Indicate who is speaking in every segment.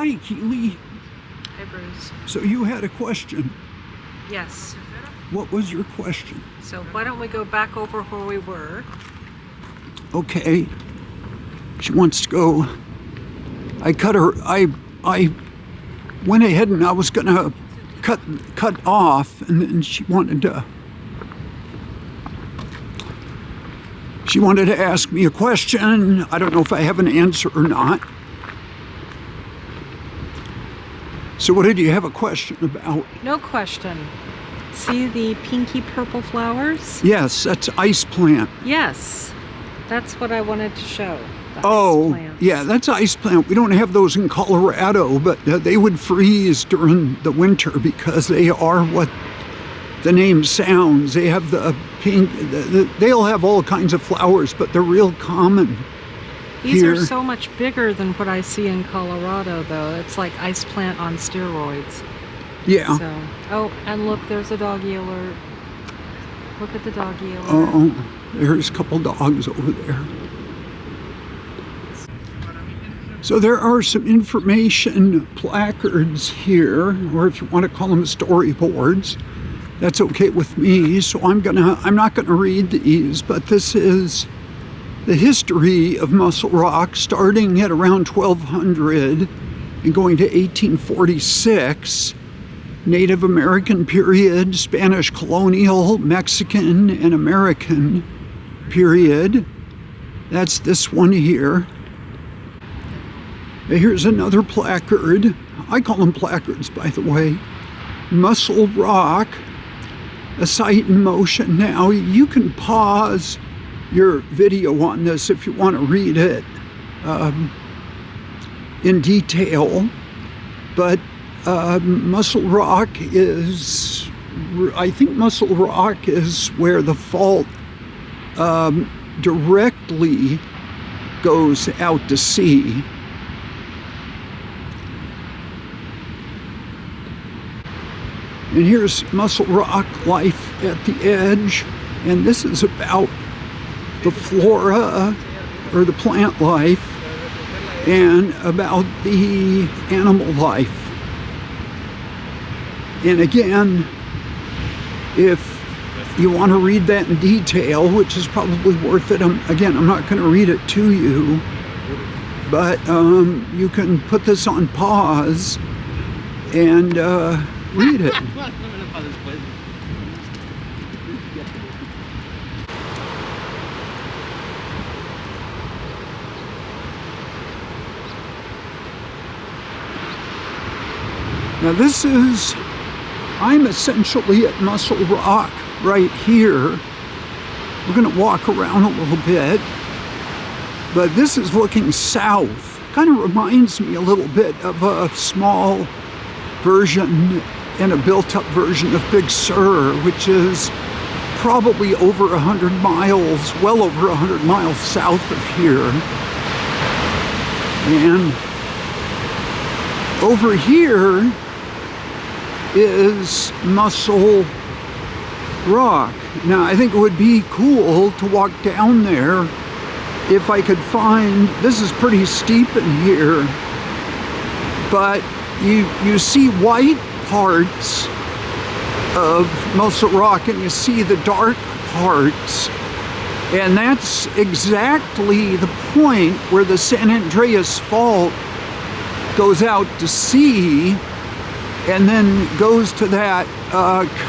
Speaker 1: Hi, Keely.
Speaker 2: Hi, Bruce.
Speaker 1: So you had a question.
Speaker 2: Yes.
Speaker 1: What was your question?
Speaker 2: So why don't we go back over where we were?
Speaker 1: Okay. She wants to go. I cut her. I went ahead and I was gonna cut off, and then she wanted to. She wanted to ask me a question. I don't know if I have an answer or not. So what did you have a question about?
Speaker 2: No question. See the pinky purple flowers?
Speaker 1: Yes, that's ice plant.
Speaker 2: Yes. That's what I wanted to show. The
Speaker 1: Oh,
Speaker 2: ice plants.
Speaker 1: yeah, that's ice plant. We don't have those in Colorado, but they would freeze during the winter because they are what the name sounds. They have the pink, they'll have all kinds of flowers, but they're real common.
Speaker 2: These
Speaker 1: here.
Speaker 2: are so much bigger than what I see in Colorado, though. It's like ice plant on steroids.
Speaker 1: Yeah.
Speaker 2: So, oh, and look, there's a doggy alert. Look at the doggy alert.
Speaker 1: Oh, there's a couple dogs over there. So there are some information placards here, or if you want to call them storyboards, that's okay with me. So I'm not gonna read these, but this is the history of Mussel Rock, starting at around 1200 and going to 1846. Native American period, Spanish colonial, Mexican, and American period. That's this one here. Here's another placard. I call them placards, by the way. Mussel Rock, a site in motion. Now, you can pause your video on this if you want to read it in detail, but Mussel Rock is, I think Mussel Rock is where the fault directly goes out to sea. And here's Mussel Rock life at the edge, and this is about the flora or the plant life and about the animal life. And again, if you want to read that in detail, which is probably worth it, I'm not going to read it to you, but you can put this on pause and read it. Now I'm essentially at Mussel Rock right here. We're gonna walk around a little bit, but this is looking south. Kind of reminds me a little bit of a small version and a built-up version of Big Sur, which is probably over 100 miles, well over 100 miles south of here. And over here is Mussel Rock. Now, I think it would be cool to walk down there if I could find, this is pretty steep in here, but you see white parts of Mussel Rock and you see the dark parts, and that's exactly the point where the San Andreas Fault goes out to sea and then goes to that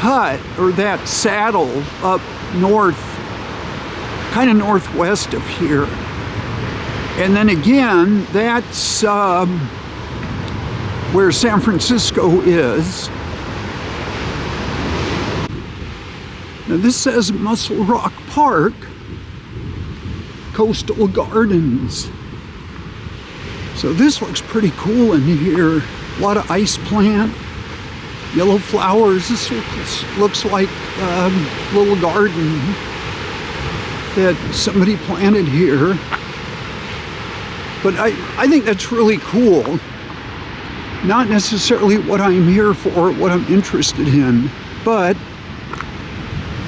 Speaker 1: cut or that saddle up north, kind of northwest of here. And then again, that's where San Francisco is. Now this says Mussel Rock Park, Coastal Gardens. So this looks pretty cool in here. A lot of ice plant, yellow flowers. This looks like a little garden that somebody planted here. But I think that's really cool. Not necessarily what I'm here for, what I'm interested in, but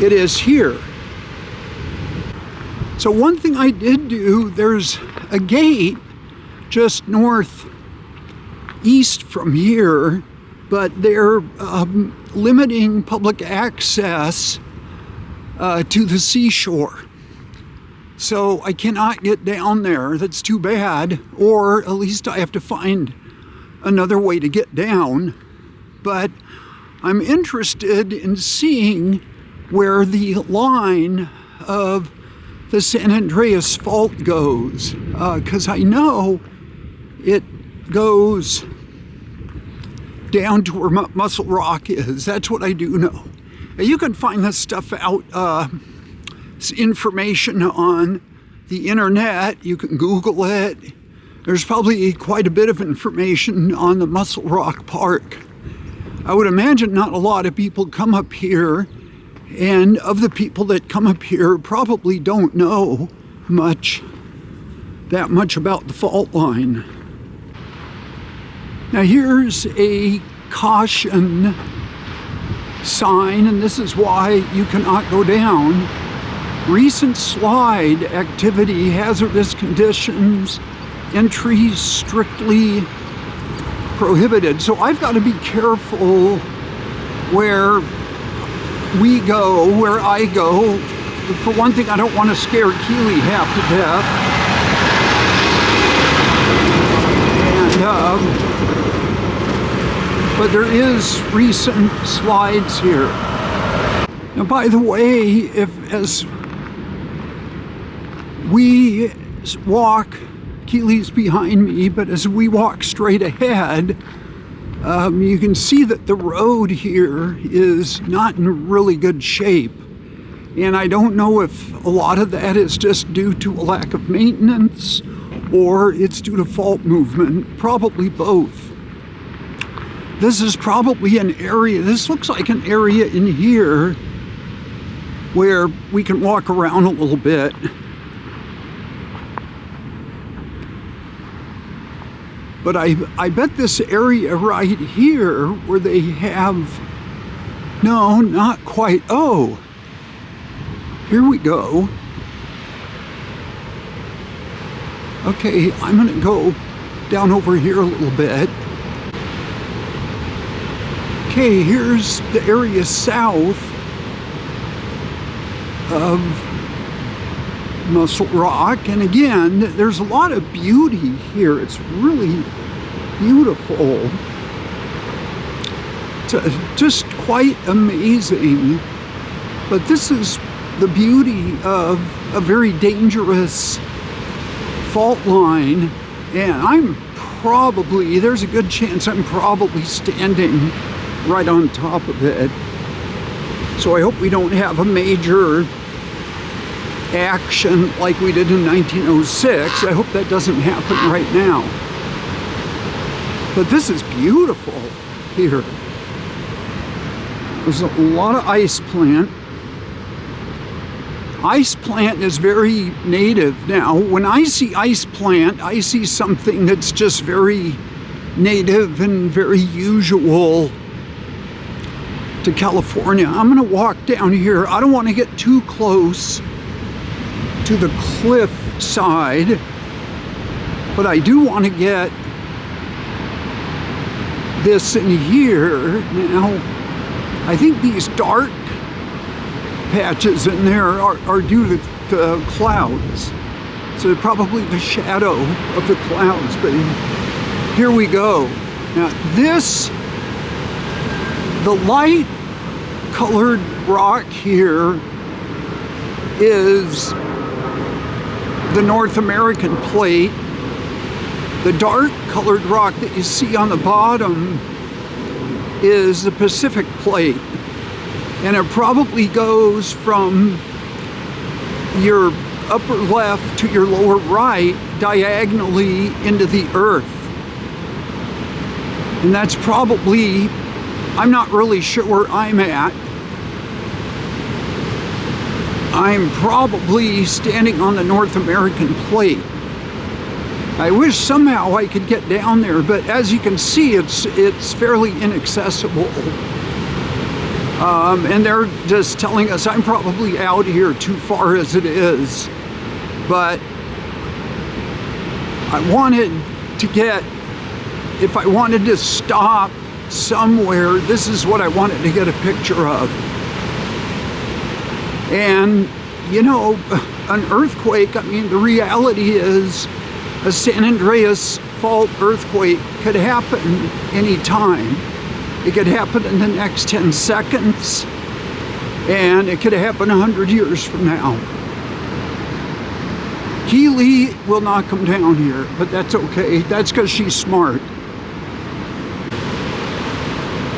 Speaker 1: it is here. So one thing I did do, there's a gate just north east from here, but they're limiting public access to the seashore. So I cannot get down there. That's too bad. Or at least I have to find another way to get down. But I'm interested in seeing where the line of the San Andreas Fault goes, because I know it goes down to where Mussel Rock is. That's what I do know. You can find this stuff out, information on the internet. You can Google it. There's probably quite a bit of information on the Mussel Rock Park. I would imagine not a lot of people come up here, and of the people that come up here probably don't know that much about the fault line. Now here's a caution sign, and this is why you cannot go down. Recent slide activity, hazardous conditions, entry strictly prohibited. So I've got to be careful where I go. For one thing, I don't want to scare Keeli half to death. But there is recent slides here. Now, by the way, as we walk, Keeli's behind me, but as we walk straight ahead, you can see that the road here is not in really good shape. And I don't know if a lot of that is just due to a lack of maintenance or it's due to fault movement, probably both. This is probably an area, this looks like an area in here where we can walk around a little bit. But I bet this area right here where they have, no, not quite, oh, here we go. Okay, I'm gonna go down over here a little bit. Okay, here's the area south of Mussel Rock, and again, there's a lot of beauty here. It's really beautiful. It's just quite amazing. But this is the beauty of a very dangerous fault line, and there's a good chance I'm probably standing right on top of it. So I hope we don't have a major action like we did in 1906. I hope that doesn't happen right now. But this is beautiful here. There's a lot of ice plant. Ice plant is very native. Now, when I see ice plant, I see something that's just very native and very usual to California. I'm gonna walk down here. I don't want to get too close to the cliff side, but I do want to get this in here. Now, I think these dark patches in there are due to the clouds. So probably the shadow of the clouds, but here we go. Now the light colored rock here is the North American plate. The dark colored rock that you see on the bottom is the Pacific plate. And it probably goes from your upper left to your lower right diagonally into the earth. And that's probably, I'm not really sure where I'm at. I'm probably standing on the North American plate. I wish somehow I could get down there, but as you can see, it's fairly inaccessible. And they're just telling us I'm probably out here too far as it is. But I wanted to get if I wanted to stop somewhere, this is what I wanted to get a picture of. And, you know, an earthquake, I mean, the reality is a San Andreas Fault earthquake could happen anytime. It could happen in the next 10 seconds, and it could happen 100 years from now. Keeli will not come down here, but that's okay. That's because she's smart.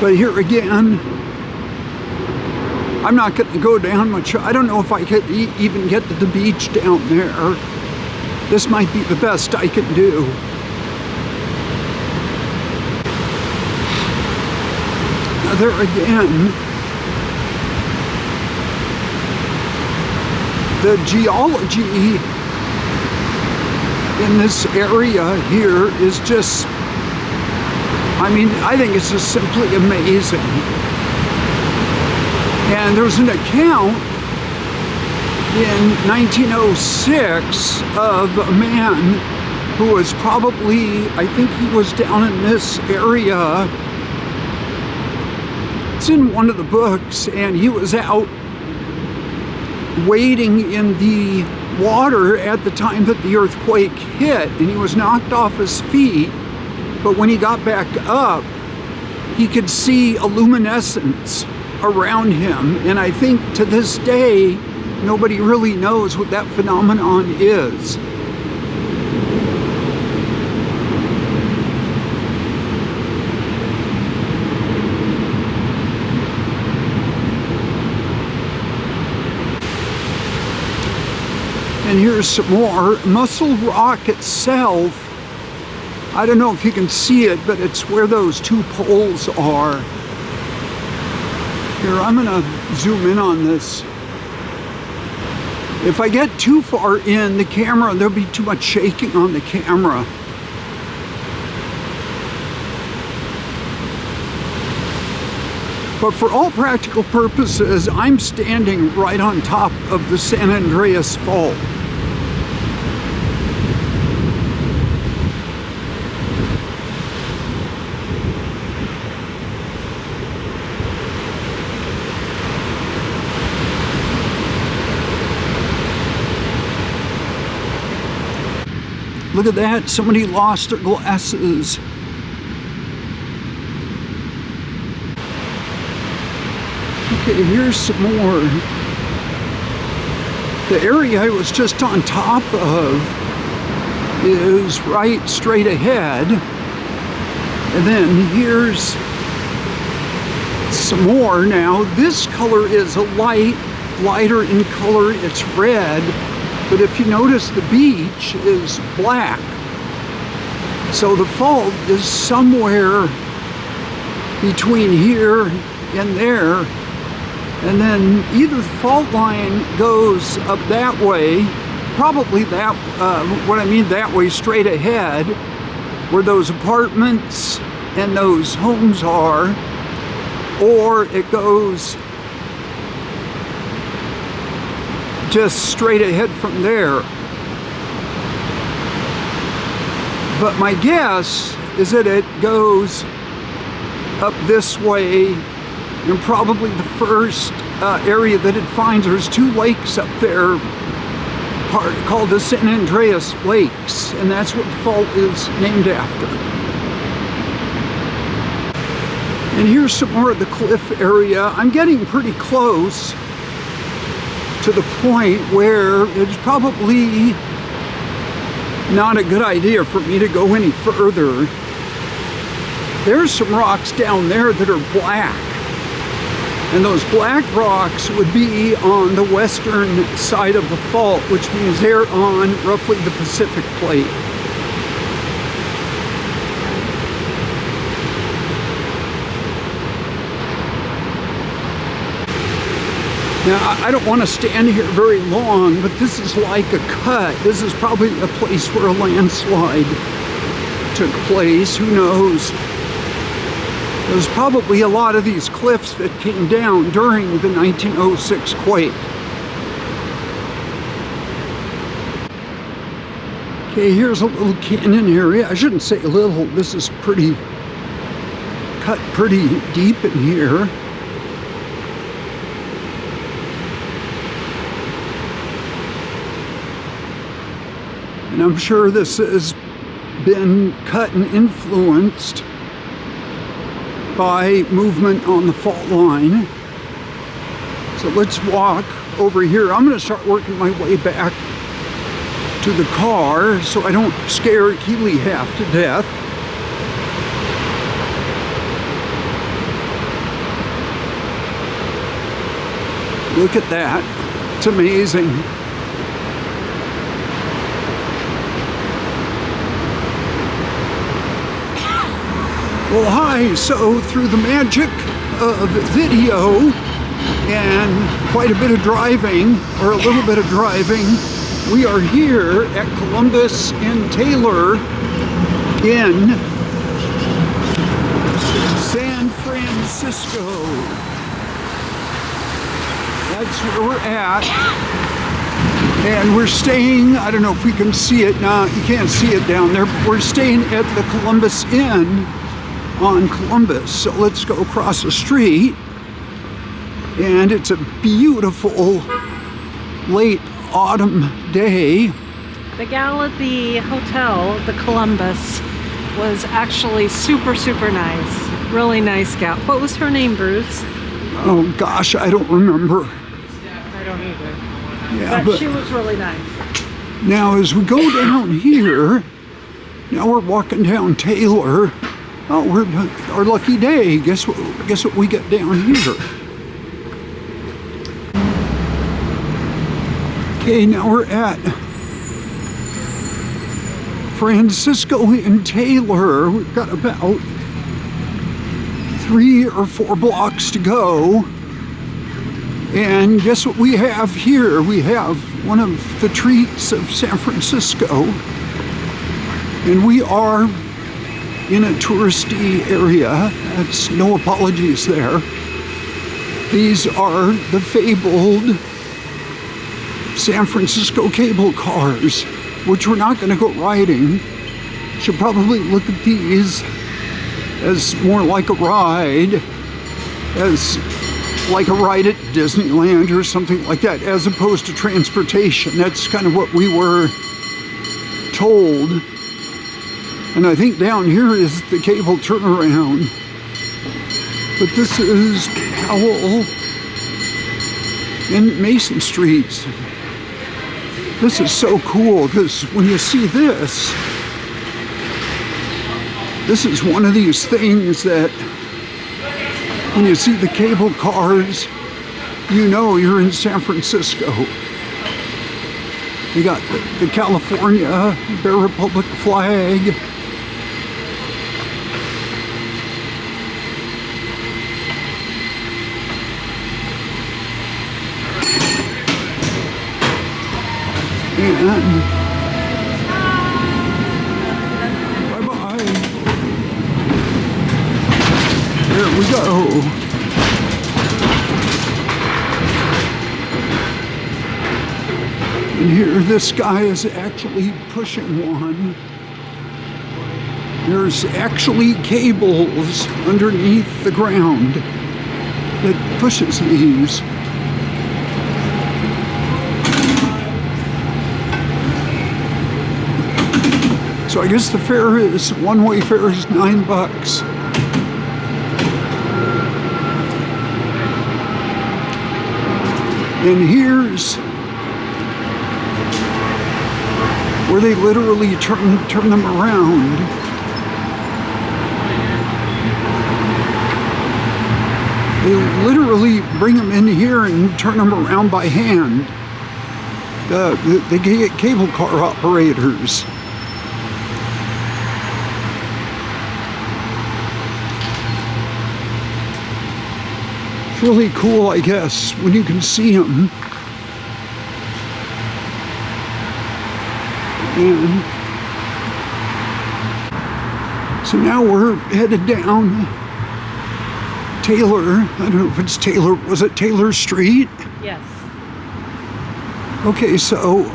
Speaker 1: But here again, I'm not going to go down much. I don't know if I could even get to the beach down there. This might be the best I can do. Now there again, the geology in this area here is just, I mean, I think it's just simply amazing. And there's an account in 1906 of a man who was probably, I think he was down in this area. It's in one of the books, and he was out wading in the water at the time that the earthquake hit, and he was knocked off his feet. But when he got back up, he could see a luminescence around him. And I think to this day, nobody really knows what that phenomenon is. And here's some more. Mussel Rock itself, I don't know if you can see it, but it's where those two poles are. Here, I'm gonna zoom in on this. If I get too far in the camera, there'll be too much shaking on the camera. But for all practical purposes, I'm standing right on top of the San Andreas Fault. Look at that, somebody lost their glasses. Okay, here's some more. The area I was just on top of is right straight ahead. And then here's some more. Now, this color is a lighter in color, it's red. But if you notice, the beach is black. So the fault is somewhere between here and there. And then either the fault line goes up that way, probably that, what I mean that way, straight ahead, where those apartments and those homes are, or it goes just straight ahead from there. But my guess is that it goes up this way, and probably the first area that it finds, there's two lakes up there called the San Andreas Lakes, and that's what the fault is named after. And here's some more of the cliff area. I'm getting pretty close to the point where it's probably not a good idea for me to go any further. There's some rocks down there that are black, and those black rocks would be on the western side of the fault, which means they're on roughly the Pacific Plate. Now, I don't want to stand here very long, but this is like a cut. This is probably a place where a landslide took place. Who knows? There's probably a lot of these cliffs that came down during the 1906 quake. Okay, here's a little canyon area. I shouldn't say a little, this is cut pretty deep in here. And I'm sure this has been cut and influenced by movement on the fault line. So let's walk over here. I'm going to start working my way back to the car so I don't scare Keely half to death. Look at that. It's amazing. Well, hi. So through the magic of video and quite a bit of driving, or a little bit of driving, we are here at Columbus and Taylor in San Francisco. That's where we're at. And we're staying, I don't know if we can see it now, you can't see it down there, but we're staying at the Columbus Inn on Columbus. So let's go across the street. And it's a beautiful late autumn day.
Speaker 2: The gal at the hotel, the Columbus, was actually super nice. Really nice gal. What was her name, Bruce?
Speaker 1: Oh gosh, I don't remember.
Speaker 2: I don't either.
Speaker 1: Yeah,
Speaker 2: but she was really nice.
Speaker 1: Now as we go down here, now we're walking down Taylor. Oh, we're our lucky day. Guess what we got down here? Okay, now we're at Francisco and Taylor. We've got about 3 or 4 blocks to go. And guess what we have here? We have one of the treats of San Francisco. And we are in a touristy area. That's no apologies there. These are the fabled San Francisco cable cars, which we're not going to go riding. Should probably look at these as more like a ride, as like a ride at Disneyland or something like that, as opposed to transportation. That's kind of what we were told. And I think down here is the cable turnaround. But this is Powell and Mason Streets. This is so cool because when you see this is one of these things that when you see the cable cars, you know you're in San Francisco. You got the California Bear Republic flag. And bye-bye. There we go. And here this guy is actually pushing one. There's actually cables underneath the ground that pushes these. So I guess the fare is, one-way fare is $9. And here's where they literally turn them around. They literally bring them in here and turn them around by hand. The cable car operators. It's really cool, I guess, when you can see them. And so now we're headed down Taylor. I don't know if it's Taylor. Was it Taylor Street?
Speaker 2: Yes.
Speaker 1: Okay, so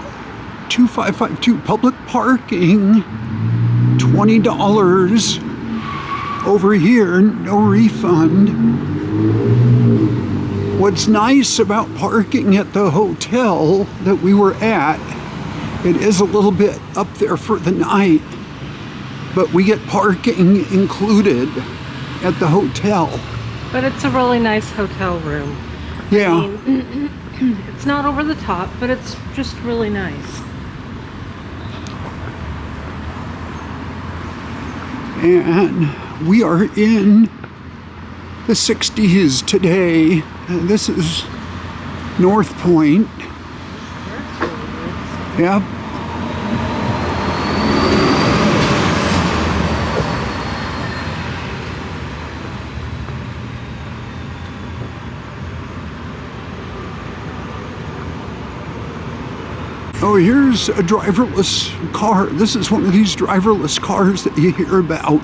Speaker 1: 2552 public parking, $20 over here, no refund. What's nice about parking at the hotel that we were at, it is a little bit up there for the night, but we get parking included at the hotel.
Speaker 2: But it's a really nice hotel room.
Speaker 1: Yeah.
Speaker 2: I mean, it's not over the top, but it's just really nice.
Speaker 1: And we are in the 60s today. And this is North Point. Yep. Oh, here's a driverless car. This is one of these driverless cars that you hear about.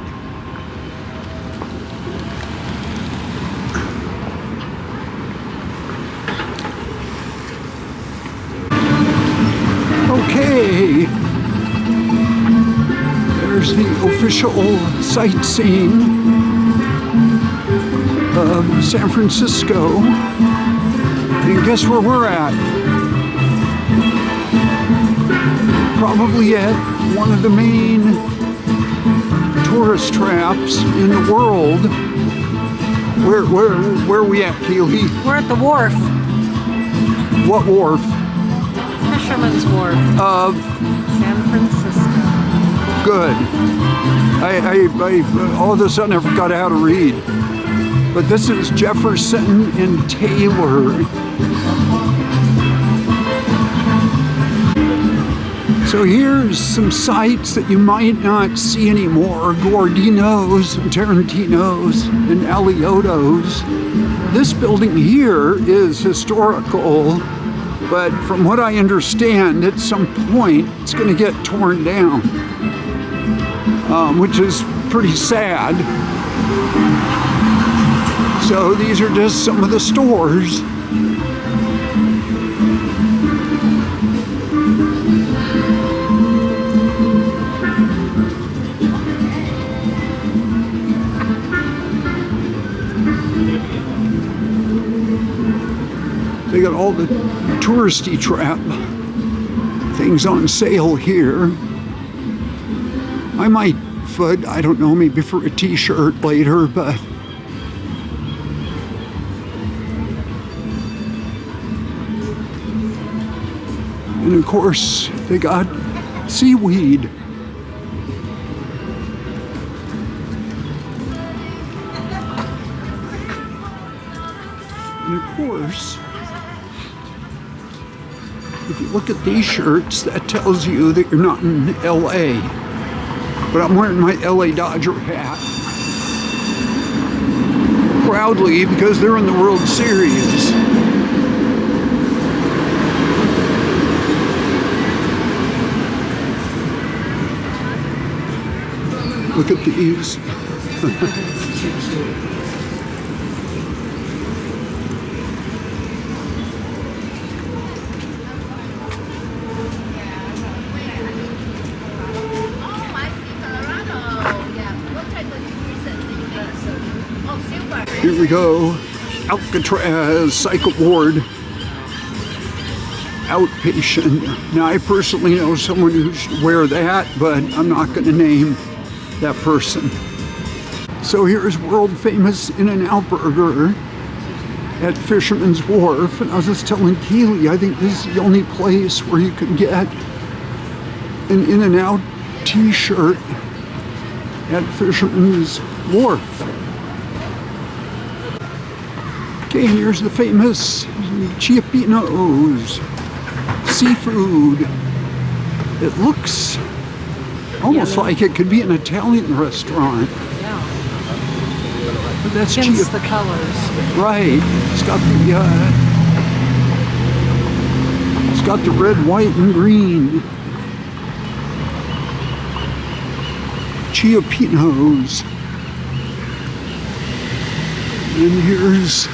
Speaker 1: Okay. There's the official sightseeing of San Francisco. And guess where we're at? Probably at one of the main tourist traps in the world. Where are we at, Keely?
Speaker 2: We're at the wharf.
Speaker 1: What wharf?
Speaker 2: Fisherman's Wharf.
Speaker 1: Of
Speaker 2: San Francisco.
Speaker 1: good. I all of a sudden I forgot how to read. But this is Jefferson and Taylor. So here's some sites that you might not see anymore. Guardino's, and Tarantino's, and Alioto's. This building here is historical, but from what I understand, at some point, it's going to get torn down, which is pretty sad. So these are just some of the stores. They got all the touristy trap things on sale here. I might foot, I don't know, maybe for a t-shirt later, but and of course they got seaweed. And of course, if you look at these shirts, that tells you that you're not in LA. But I'm wearing my LA Dodger hat proudly because they're in the World Series. Look at these. Here we go, Alcatraz Cycle Ward outpatient. Now I personally know someone who should wear that, but I'm not going to name that person. So here's world famous In-N-Out Burger at Fisherman's Wharf, and I was just telling Keely, I think this is the only place where you can get an In-N-Out t-shirt at Fisherman's Wharf. Okay, here's the famous Chiapino's seafood. It looks almost like it could be an Italian restaurant.
Speaker 2: Yeah.
Speaker 1: But that's
Speaker 2: Hence the colors.
Speaker 1: Right. It's got the red, white, and green. Chiapino's. And here's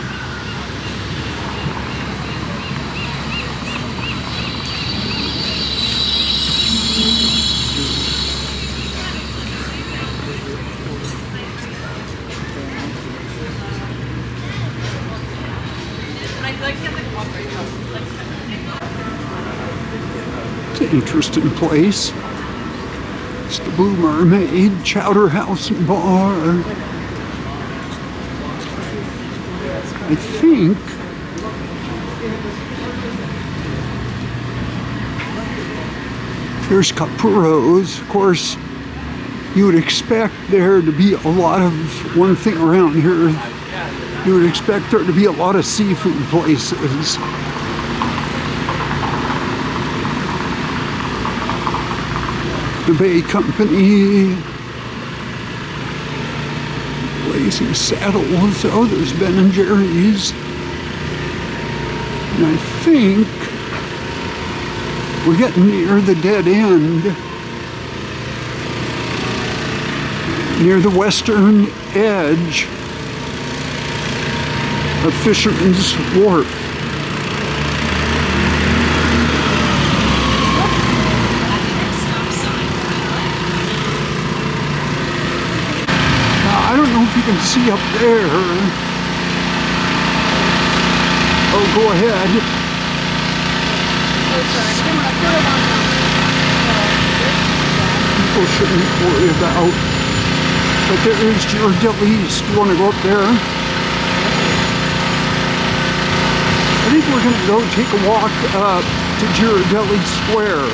Speaker 1: It's an interesting place. It's the Blue Mermaid Chowder House and Bar. I think here's Capuro's. Of course, you would expect there to be a lot of one thing around here. You would expect there to be a lot of seafood places. The Bay Company, Blazing Saddles. Oh, there's Ben and Jerry's. And I think we're getting near the dead end, near the western edge of Fisherman's Wharf. I don't know if you can see up there. Oh, go ahead. People shouldn't worry about. But there is Ghirardelli's. Do you want to go up there? I think we're going to go take a walk up to Ghirardelli Square.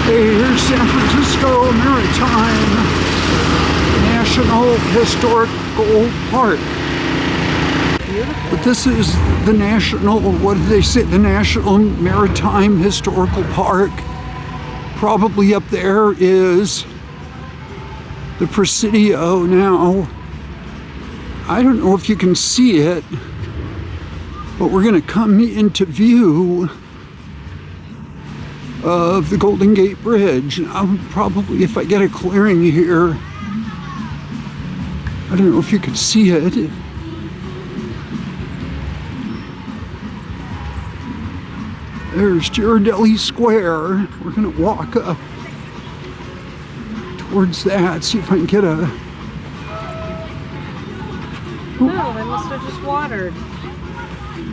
Speaker 1: Hey, here's San Francisco Maritime National Historical Park. But this is the national, what did they say? The National Maritime Historical Park. Probably up there is the Presidio now. I don't know if you can see it, but we're going to come into view of the Golden Gate Bridge. Now, probably if I get a clearing here, I don't know if you can see it. There's Ghirardelli Square. We're going to walk up towards that, see if I can get a...
Speaker 2: No, they must have just watered.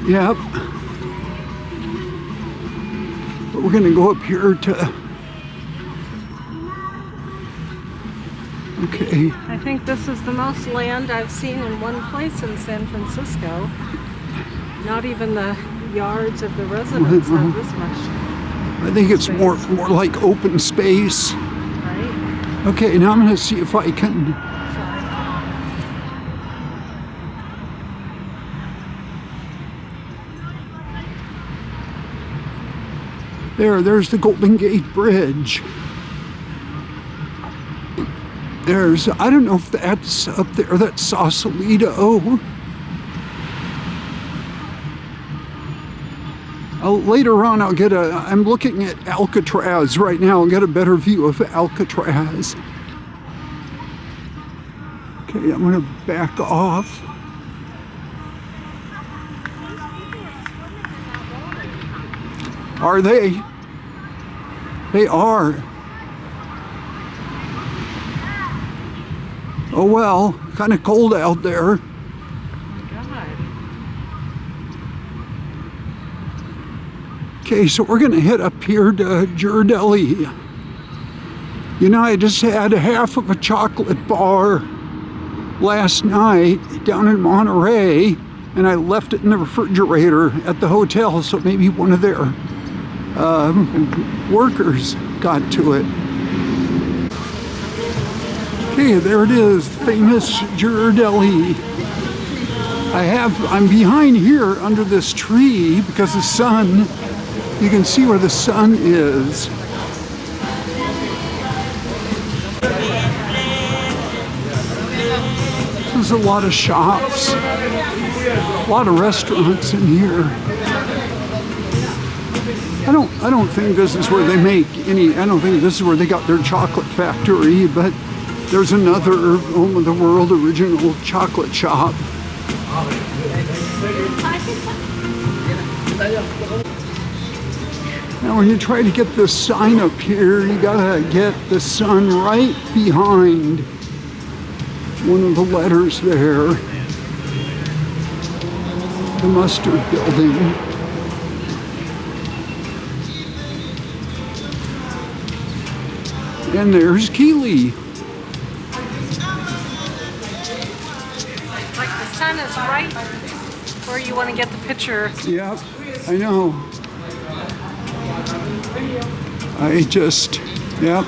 Speaker 1: Yep. But we're going to go up here to... Okay.
Speaker 2: I think this is the most land I've seen in one place in San Francisco. Not even the yards of the residents have this much.
Speaker 1: I think it's more like open space.
Speaker 2: Right.
Speaker 1: Okay, now I'm going to see if I can... There's the Golden Gate Bridge. There's, I don't know if that's up there, that's Sausalito. Later on I'll get I'm looking at Alcatraz right now. I'll get a better view of Alcatraz. Okay, I'm gonna back off. Are they? They are. Oh well, kind of cold out there.
Speaker 2: Oh my God.
Speaker 1: Okay, so we're gonna head up here to Ghirardelli. You know, I just had half of a chocolate bar last night down in Monterey, and I left it in the refrigerator at the hotel, so maybe one of their workers got to it. Okay, there it is, famous Ghirardelli. I'm behind here under this tree because the sun, you can see where the sun is. There's a lot of shops, a lot of restaurants in here. I don't think this is where they make any, I don't think this is where they got their chocolate factory, but there's another Home of the World original chocolate shop. Now when you try to get this sign up here, you gotta get the sun right behind one of the letters there. the Mustard Building. And there's Keeli.
Speaker 2: Like the sun is right where you want to get the picture.
Speaker 1: Yep, I know. I just, yep.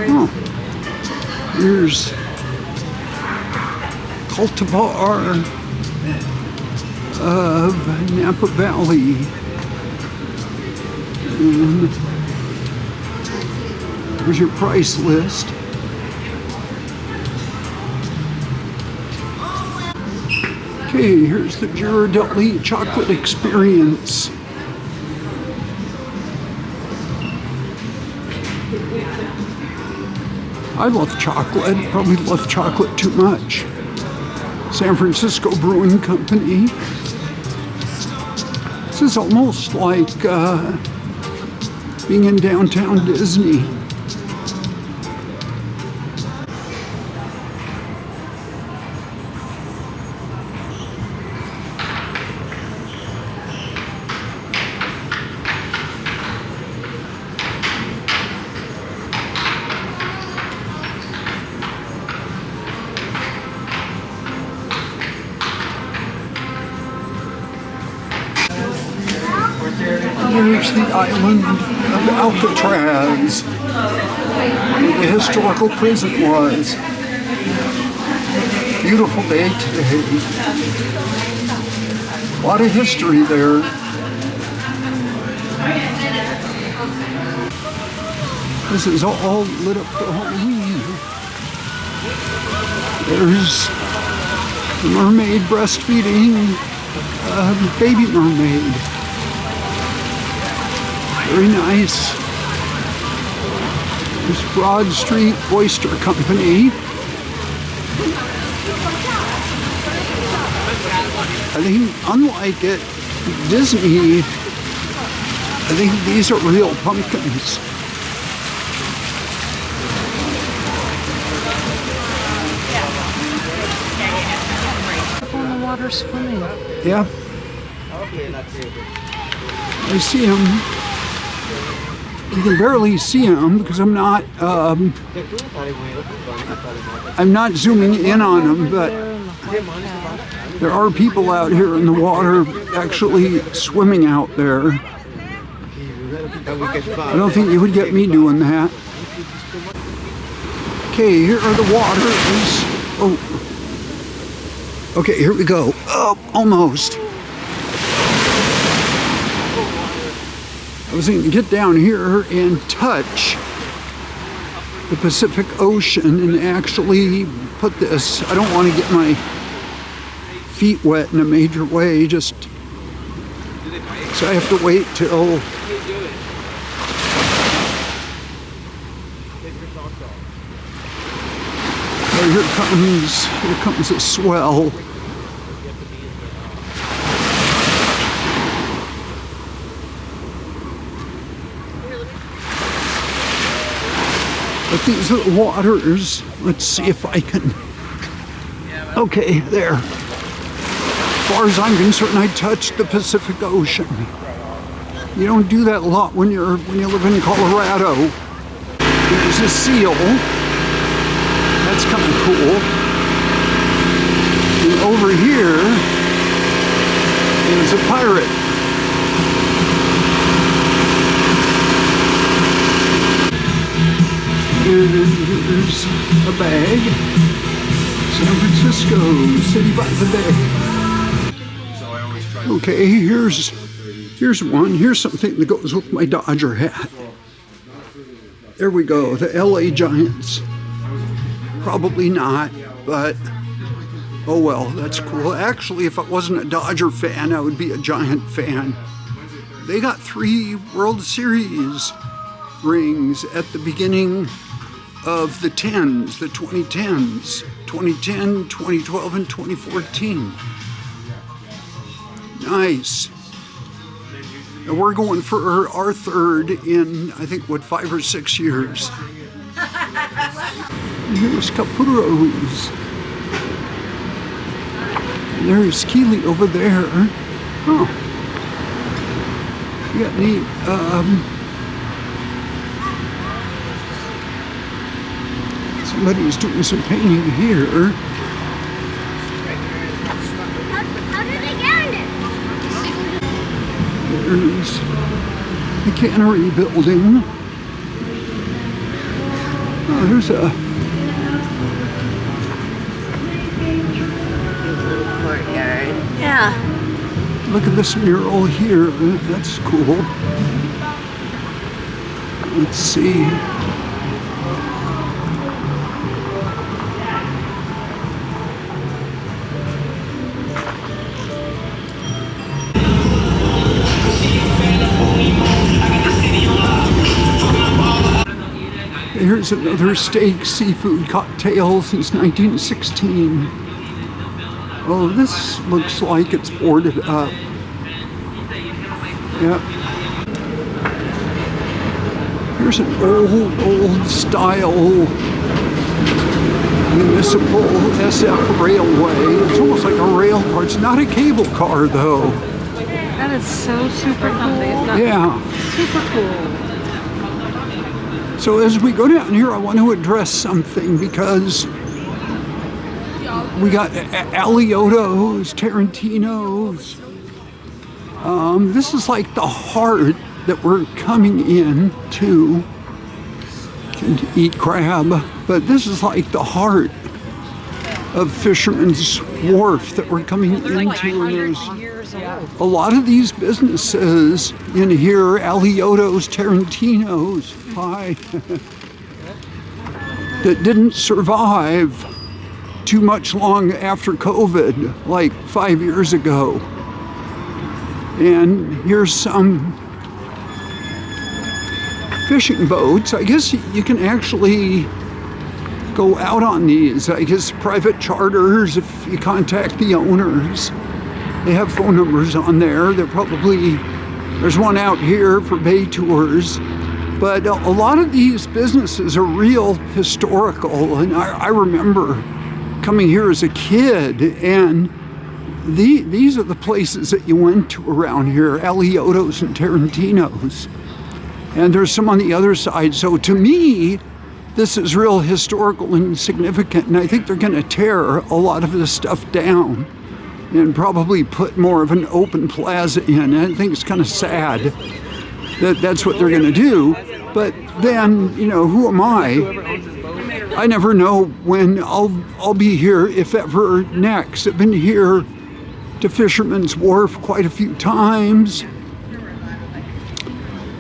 Speaker 1: Oh, here's cultivar of Napa Valley. And here's your price list. Okay, here's the Ghirardelli chocolate experience. I love chocolate, probably love chocolate too much. San Francisco Brewing Company. This is almost like being in downtown Disney. Here's the island of Alcatraz, where the historical prison was. Beautiful day today. A lot of history there. This is all lit up for Halloween. There's the mermaid breastfeeding a baby mermaid. Very nice. There's Broad Street Oyster Company. I think, unlike at Disney, I think these are real pumpkins.
Speaker 2: Up on the water swimming.
Speaker 1: Yeah. I see them. You can barely see them because I'm not zooming in on them, but there are people out here in the water actually swimming out there. I don't think you would get me doing that. Okay, here are the waters. Oh. Okay, here we go. Oh, almost. I was going to get down here and touch the Pacific Ocean and actually put this. I don't want to get my feet wet in a major way, just so I have to wait till here comes a swell. But these are the waters. Let's see if I can. Okay, there. As far as I'm concerned, I touched the Pacific Ocean. You don't do that a lot when you live in Colorado. There's a seal. That's kind of cool. And over here is a pirate. And here's a bag. San Francisco, city by the bay. Okay, here's one. Here's something that goes with my Dodger hat. There we go, the LA Giants. Probably not, but oh well, that's cool. Actually, if I wasn't a Dodger fan, I would be a Giant fan. They got 3 World Series rings at the beginning of the 2010s, 2010, 2012, and 2014. Nice. And we're going for our 3rd in, I think, 5 or 6 years. Here's Capuros. And there's Keeli over there. Oh. You got neat, somebody's doing some painting here.
Speaker 3: How did they get it?
Speaker 1: There's the cannery building. Oh, there's a
Speaker 3: Courtyard. Yeah.
Speaker 1: look at this mural here. That's cool. Let's see. Here's another steak seafood cocktail since 1916. Oh, this looks like it's boarded up. Yep. Here's an old style municipal SF railway. It's almost like a rail car. It's not a cable car though.
Speaker 2: That is so super cool.
Speaker 1: Yeah.
Speaker 2: Super cool.
Speaker 1: So as we go down here, I want to address something because we got Aliotos, Tarantinos. This is like the heart that we're coming in to eat crab, but this is like the heart of Fisherman's Wharf that we're coming into. And there's a lot of these businesses in here, Aliotos, Tarantinos, hi, that didn't survive too much long after COVID, like 5 years ago. And here's some fishing boats. I guess you can actually go out on these. I guess private charters, if you contact the owners. They have phone numbers on there. There's one out here for bay tours. But a lot of these businesses are real historical. And I remember coming here as a kid, and these are the places that you went to around here, Aliotos and Tarantinos. And there's some on the other side. So to me, this is real historical and significant. And I think they're going to tear a lot of this stuff down and probably put more of an open plaza in. And I think it's kind of sad that that's what they're going to do. But then, you know, who am I? I never know when I'll be here, if ever, next. I've been here to Fisherman's Wharf quite a few times.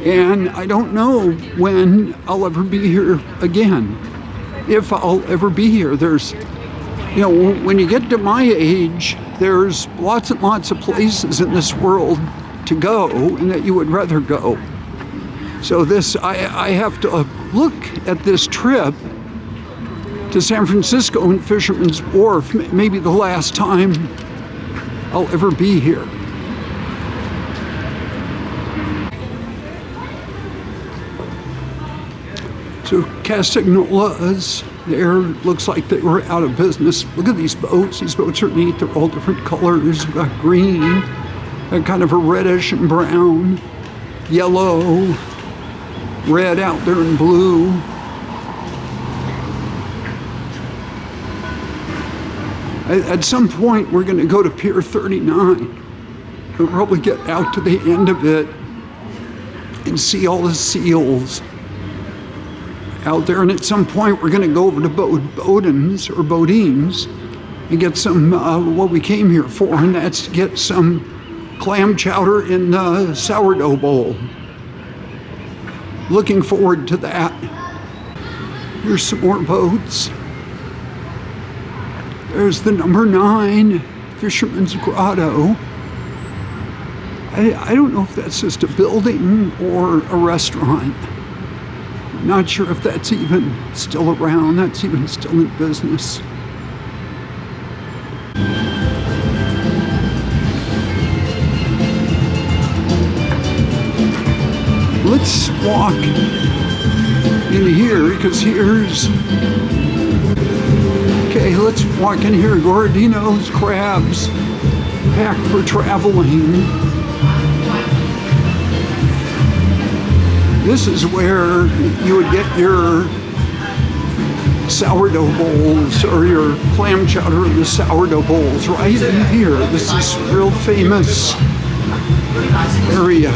Speaker 1: And I don't know when I'll ever be here again. If I'll ever be here. There's, you know, when you get to my age, there's lots and lots of places in this world to go and that you would rather go. So this, I have to look at this trip to San Francisco and Fisherman's Wharf, maybe the last time I'll ever be here. So Castagnola's there, looks like they were out of business. Look at these boats. These boats are neat. They're all different colors. We've got green, got kind of a reddish and brown, yellow, red out there and blue. At some point, we're going to go to Pier 39. We'll probably get out to the end of it and see all the seals out there. And at some point, we're going to go over to Bodens or Bodines and get some, what we came here for, and that's to get some clam chowder in the sourdough bowl. Looking forward to that. Here's some more boats. There's the number 9 Fisherman's Grotto. I don't know if that's just a building or a restaurant. I'm not sure if that's even still around, that's even still in business. Let's walk in here, because here's let's walk in here. Gordino's crabs, packed for traveling. This is where you would get your sourdough bowls or your clam chowder and the sourdough bowls right in here. This is a real famous area.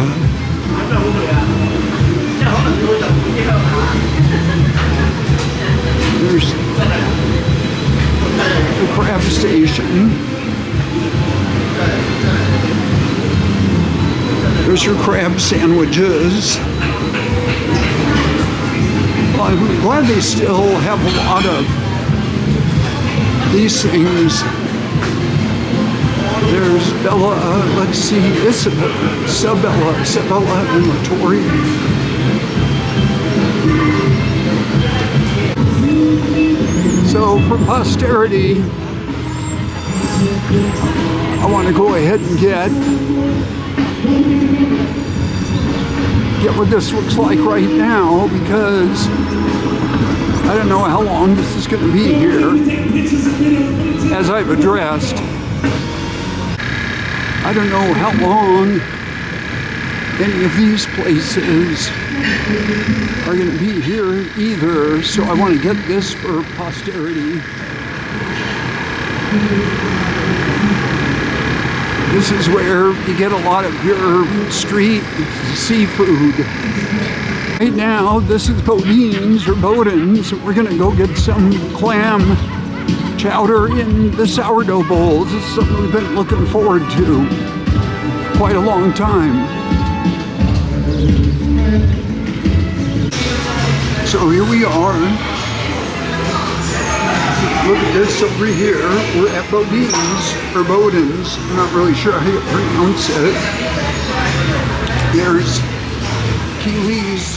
Speaker 1: There's the crab station. There's your crab sandwiches. Well, I'm glad they still have a lot of these things. There's Bella, let's see, Sabella and Latori. So for posterity, I want to go ahead and get what this looks like right now, because I don't know how long this is going to be here. As I've addressed, I don't know how long any of these places are going to be here either, so I want to get this for posterity. This is where you get a lot of your street seafood. Right now, this is Bodine's or Bowden's. We're gonna go get some clam chowder in the sourdough bowls. This is something we've been looking forward to for quite a long time. So here we are. Look at this over here. We're at Bodine's or Bowden's. I'm not really sure how you pronounce it. There's Keeli's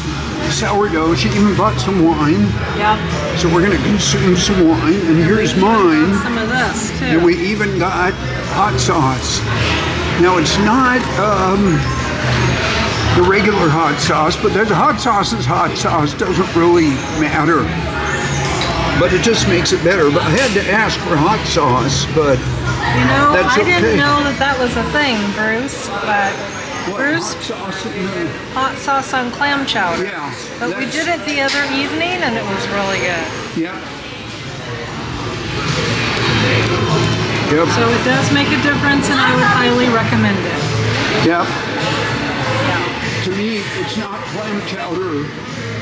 Speaker 1: sourdough. She even bought some wine.
Speaker 2: Yep.
Speaker 1: So we're going to consume some wine. And here's mine.
Speaker 2: Some of this too.
Speaker 1: And we even got hot sauce. Now it's not the regular hot sauce, but there's hot sauce is hot sauce. Doesn't really matter. But it just makes it better. But I had to ask for hot sauce, but
Speaker 2: you know,
Speaker 1: that's
Speaker 2: I
Speaker 1: okay.
Speaker 2: didn't know that was a thing, Bruce, but
Speaker 1: What,
Speaker 2: Bruce,
Speaker 1: hot
Speaker 2: sauce on clam chowder.
Speaker 1: Yeah.
Speaker 2: But we did it the other evening and it was really good.
Speaker 1: Yeah. Yep.
Speaker 2: So it does make a difference and I would highly recommend it.
Speaker 1: Yep.
Speaker 2: Yeah.
Speaker 1: To me, it's not clam chowder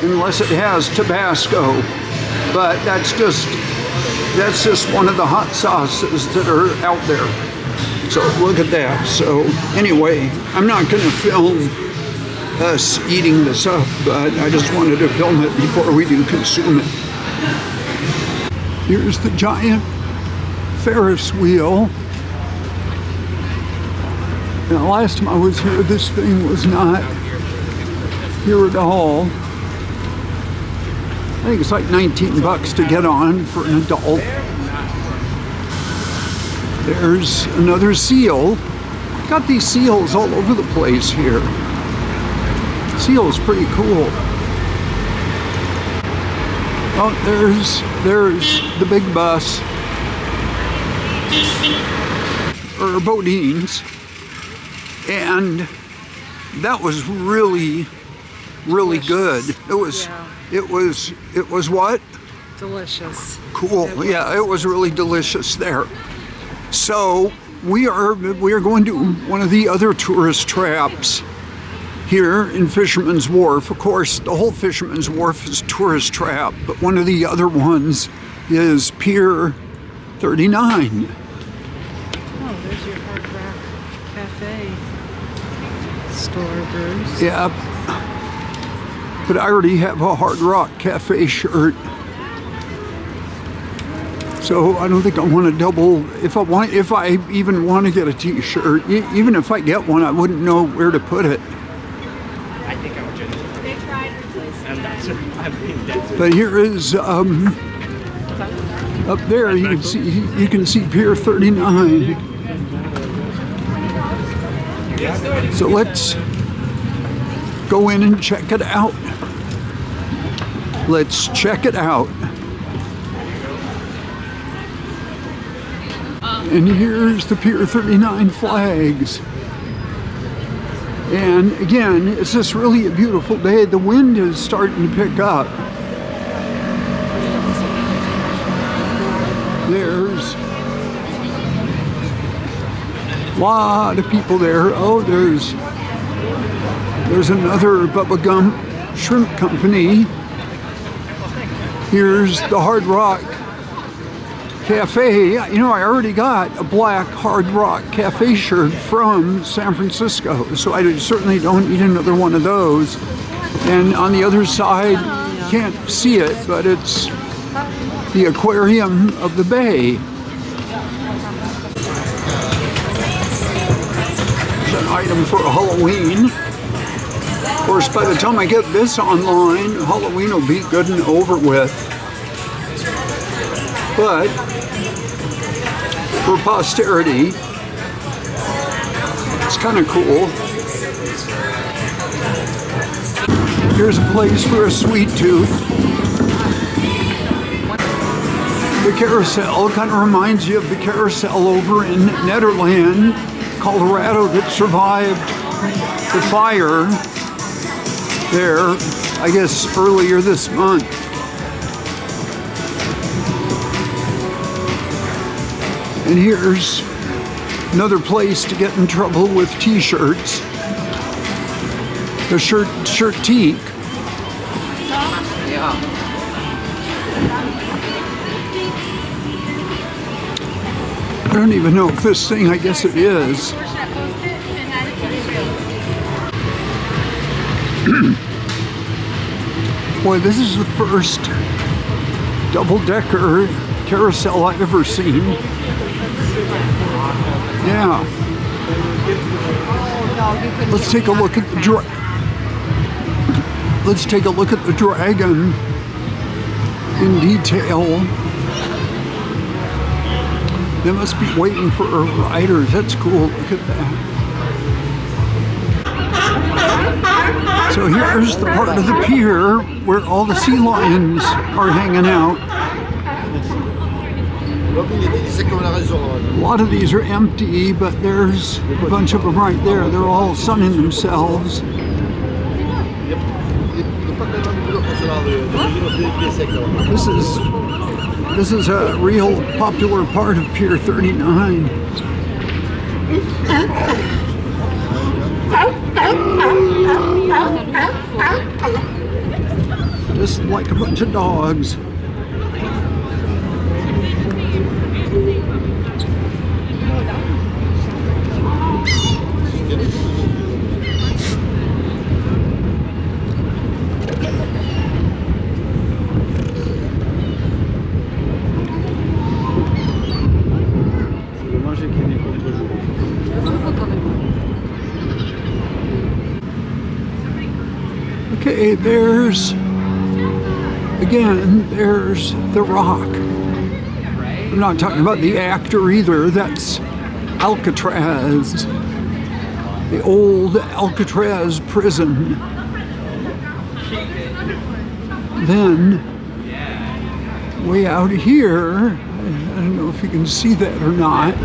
Speaker 1: unless it has Tabasco. But that's just one of the hot sauces that are out there. So look at that. So anyway, I'm not going to film us eating this up, but I just wanted to film it before we do consume it. Here's the giant Ferris wheel. Now, last time I was here, this thing was not here at all. I think it's like $19 to get on for an adult. There's another seal. Got these seals all over the place here. Seal's pretty cool. Oh, there's the big bus. Or Bodine's. And that was really good. It was what?
Speaker 2: Delicious.
Speaker 1: Cool. Yeah, it was really delicious there. So we are going to one of the other tourist traps here in Fisherman's Wharf. Of course, the whole Fisherman's Wharf is a tourist trap, but one of the other ones is Pier 39.
Speaker 2: Oh, there's your Hard Rock Cafe store, Bruce.
Speaker 1: Yep. But I already have a Hard Rock Cafe shirt. So I don't think I want to double. If I even want to get a t-shirt, even if I get one, I wouldn't know where to put it.
Speaker 4: I think I would just. They tried replacing. I'm not sure. I'm dead.
Speaker 1: But here is up there. You can see Pier 39. So let's go in and check it out. Let's check it out. And here's the Pier 39 flags. And again, it's just really a beautiful day. The wind is starting to pick up. There's a lot of people there. Oh, there's another Bubba Gump shrimp company. Here's the Hard Rock Cafe. You know, I already got a black Hard Rock Cafe shirt from San Francisco, so I certainly don't need another one of those. And on the other side, you can't see it, but it's the aquarium of the bay. There's an item for Halloween. Of course, by the time I get this online, Halloween will be good and over with. But for posterity, it's kind of cool. Here's a place for a sweet tooth. The carousel kind of reminds you of the carousel over in Nederland, Colorado, that survived the fire there, I guess, earlier this month. And here's another place to get in trouble with t-shirts. The Shirtique. I don't even know if this thing, I guess it is. Boy, this is the first double-decker carousel I've ever seen. Yeah. Let's take a look at the dragon in detail. They must be waiting for riders. That's cool. Look at that. So here's the part of the pier where all the sea lions are hanging out. A lot of these are empty, but there's a bunch of them right there. They're all sunning themselves. This is a real popular part of Pier 39. Just like a bunch of dogs. Okay, there's the Rock. I'm not talking about the actor either. That's Alcatraz, the old Alcatraz prison. Then, way out here, I don't know if you can see that or not,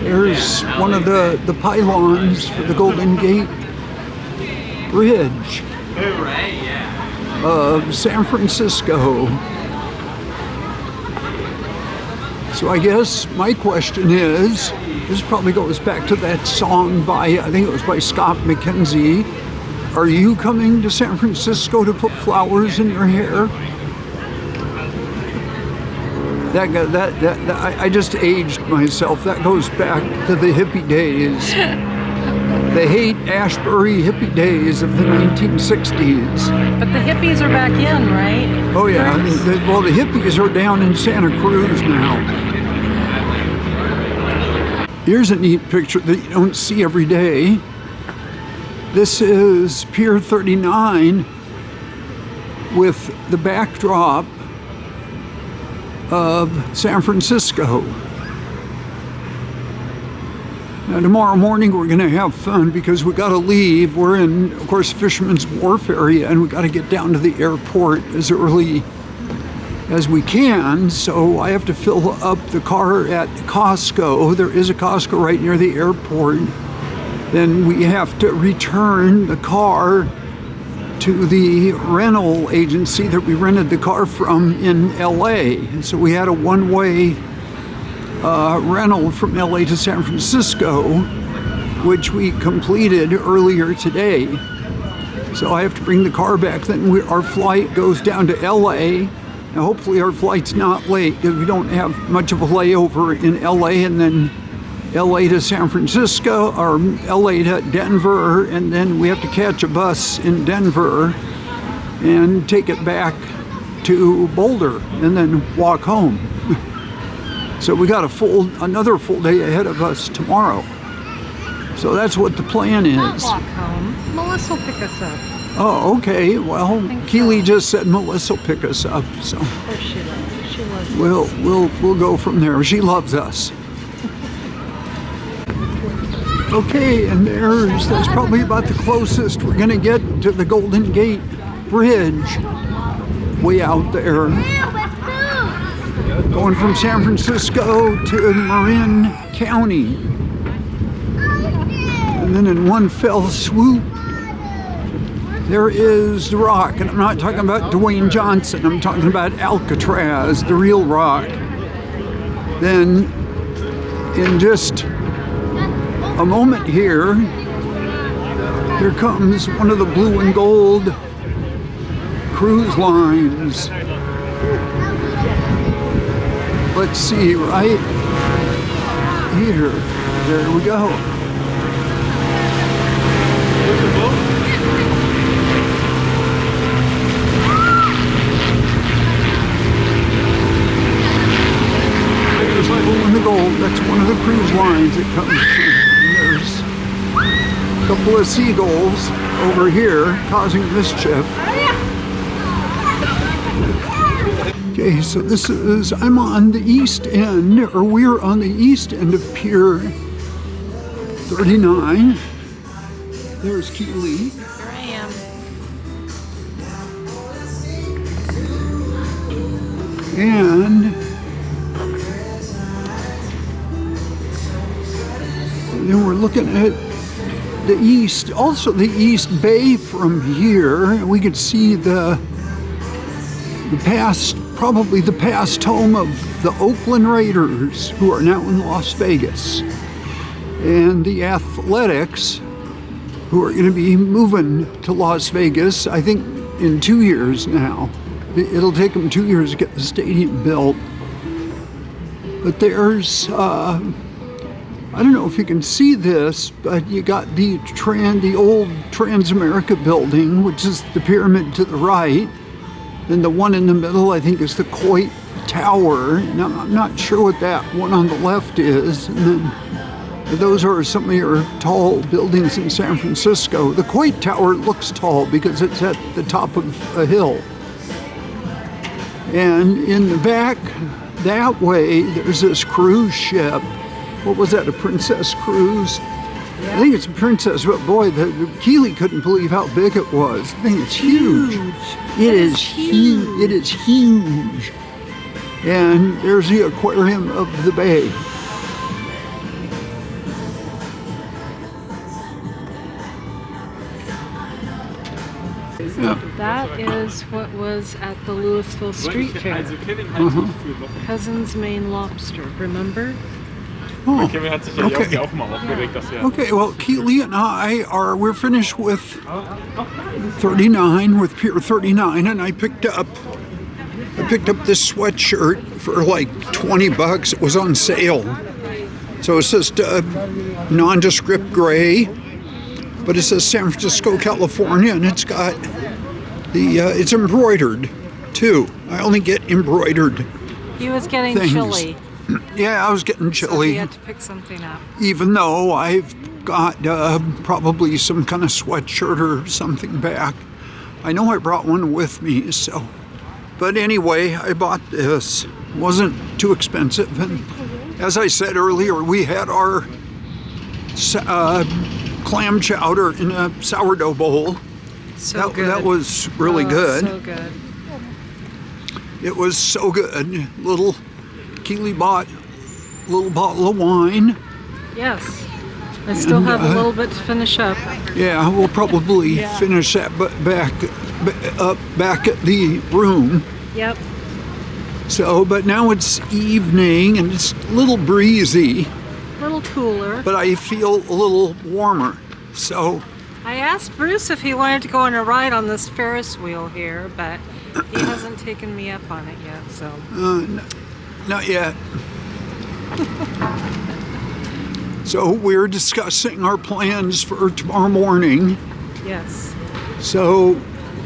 Speaker 1: there's one of the pylons for the Golden Gate Bridge of San Francisco. So I guess my question is, this probably goes back to that song by, I think it was by Scott McKenzie. Are you coming to San Francisco to put flowers in your hair? I just aged myself. That goes back to the hippie days. The Haight-Ashbury hippie days of the 1960s.
Speaker 2: But the hippies are back in, right?
Speaker 1: Oh yeah, well the hippies are down in Santa Cruz now. Here's a neat picture that you don't see every day. This is Pier 39 with the backdrop of San Francisco. Now tomorrow morning we're going to have fun because we got to leave. We're in, of course, Fisherman's Wharf area, and we got to get down to the airport as early as we can. So I have to fill up the car at Costco. There is a Costco right near the airport. Then we have to return the car to the rental agency that we rented the car from in LA. And so we had a one-way rental from LA to San Francisco, which we completed earlier today. So I have to bring the car back. Then our flight goes down to LA. And hopefully our flight's not late because we don't have much of a layover in LA, and then LA to San Francisco, or LA to Denver, and then we have to catch a bus in Denver and take it back to Boulder and then walk home. So we got another full day ahead of us tomorrow. So that's what the plan
Speaker 2: Not
Speaker 1: is.
Speaker 2: walk home. Melissa will pick us up.
Speaker 1: Oh, okay. Well, Keely just said Melissa will pick us up, so
Speaker 2: Of course she loves. She loves us.
Speaker 1: we'll go from there. She loves us. Okay, and that's probably about the closest we're gonna get to the Golden Gate Bridge, way out there. Going from San Francisco to Marin County. And then in one fell swoop, there is the rock. And I'm not talking about Dwayne Johnson, I'm talking about Alcatraz, the real rock. Then in just a moment here comes one of the blue and gold cruise lines. Let's see, right here. There we go. There's blue and the gold. That's one of the cruise lines that comes through. There's a couple of seagulls over here causing mischief. Okay, so I'm on the east end, or we're on the east end of Pier 39. There's Keely.
Speaker 2: Here I am.
Speaker 1: And then we're looking at the east, also the East Bay from here. We could see the past, probably the past home of the Oakland Raiders, who are now in Las Vegas, and the Athletics, who are going to be moving to Las Vegas, I think in 2 years now. It'll take them 2 years to get the stadium built. But there's, I don't know if you can see this, but you got the old Transamerica building, which is the pyramid to the right. Then the one in the middle, I think, is the Coit Tower. Now, I'm not sure what that one on the left is. And then those are some of your tall buildings in San Francisco. The Coit Tower looks tall because it's at the top of a hill. And in the back, that way, there's this cruise ship. What was that, a Princess Cruise? I think it's a Princess, but boy, the Keely couldn't believe how big it was. I think it's huge. It is huge. It is huge. And there's the aquarium of the bay. Yeah.
Speaker 2: That is what was at the Louisville Street Fair. Cousin's Maine Lobster, remember?
Speaker 1: Oh, okay, well, Keeli and I we're finished with 39, with Pier 39, and I picked up this sweatshirt for like $20. It was on sale. So it's just nondescript gray, but it says San Francisco, California, and it's got it's embroidered too. I only get embroidered
Speaker 2: He was getting
Speaker 1: things.
Speaker 2: chilly.
Speaker 1: Yeah, I was getting
Speaker 2: So
Speaker 1: chilly.
Speaker 2: he had to pick something up.
Speaker 1: Even though I've got probably some kind of sweatshirt or something back. I know I brought one with me, so. But anyway, I bought this. It wasn't too expensive. And as I said earlier, we had our clam chowder in a sourdough bowl.
Speaker 2: So good.
Speaker 1: That was really good.
Speaker 2: So good.
Speaker 1: It was so good. Keely bought a little bottle of wine.
Speaker 2: Yes. I still have a little bit to finish up.
Speaker 1: Yeah, we'll probably finish that back at the room.
Speaker 2: Yep.
Speaker 1: So, but now it's evening and it's a little breezy.
Speaker 2: A little cooler.
Speaker 1: But I feel a little warmer. So
Speaker 2: I asked Bruce if he wanted to go on a ride on this Ferris wheel here, but he hasn't taken me up on it yet, so.
Speaker 1: not yet. So we're discussing our plans for tomorrow morning.
Speaker 2: Yes.
Speaker 1: So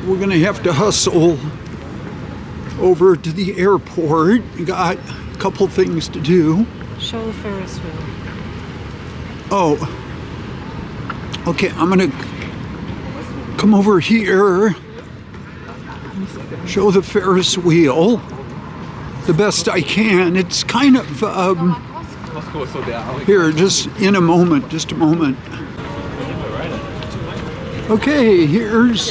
Speaker 1: we're gonna have to hustle over to the airport. We got a couple things to do.
Speaker 2: Show the Ferris wheel.
Speaker 1: Oh. Okay, I'm gonna come over here. Show the Ferris wheel the best I can. It's kind of here, just in a moment, just a moment. Okay, here's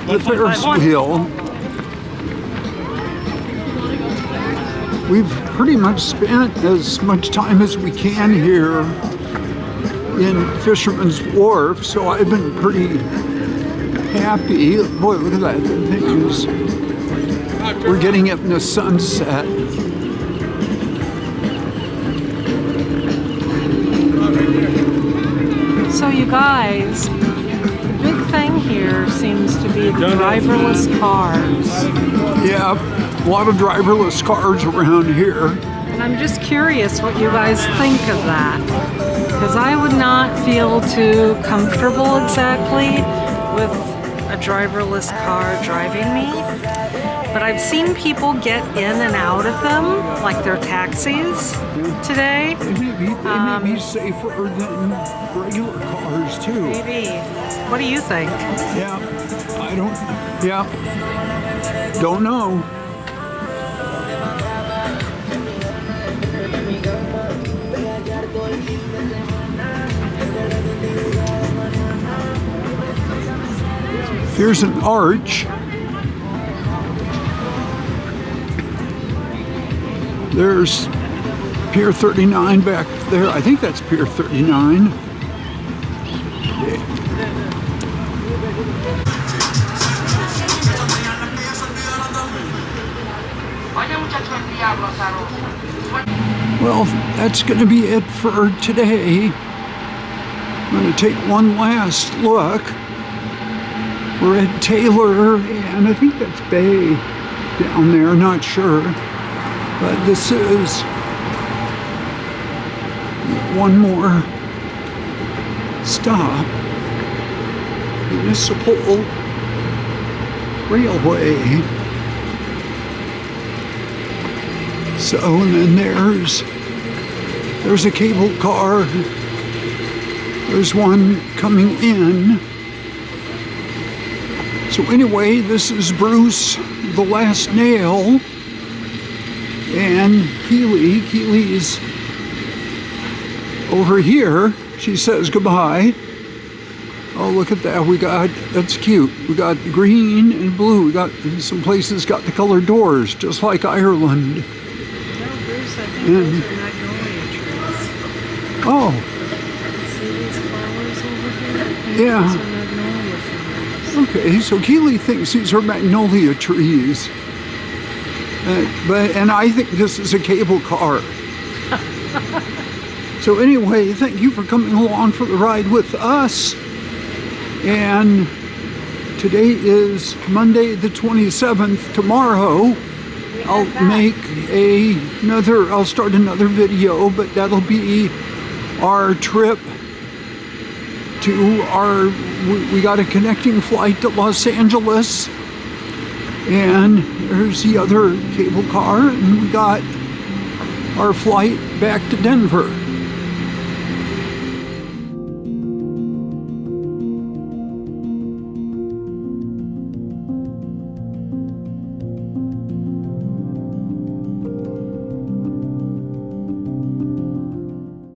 Speaker 1: the Ferris wheel. We've pretty much spent as much time as we can here in Fisherman's Wharf, so I've been pretty happy. Boy, look at that. We're getting it in the sunset.
Speaker 2: So you guys, the big thing here seems to be the driverless cars.
Speaker 1: Yeah, a lot of driverless cars around here.
Speaker 2: And I'm just curious what you guys think of that. Because I would not feel too comfortable exactly with a driverless car driving me. But I've seen people get in and out of them, like their taxis today.
Speaker 1: They may be safer than regular cars too.
Speaker 2: Maybe. What do you think?
Speaker 1: Don't know. Here's an arch. There's Pier 39 back there. I think that's Pier 39. Well, that's going to be it for today. I'm going to take one last look. We're at Taylor, and I think that's Bay down there, not sure. But this is one more stop. Municipal Railway. So, and then there's a cable car. There's one coming in. So anyway, this is Bruce, the last nail, and Keely. Keely's over here. She says goodbye. Oh, look at that. That's cute. We got green and blue. We got, some places got the colored doors, just like Ireland.
Speaker 2: No, Bruce, I think those are magnolia trees.
Speaker 1: Oh.
Speaker 2: See these flowers over here? I think
Speaker 1: Yeah.
Speaker 2: those are magnolia flowers.
Speaker 1: Okay, so Keely thinks these are magnolia trees. And I think this is a cable car. So anyway, thank you for coming along for the ride with us. And today is Monday the 27th. Tomorrow I'll start another video, but that'll be our trip to we got a connecting flight to Los Angeles, and there's the other cable car, and we got our flight back to Denver.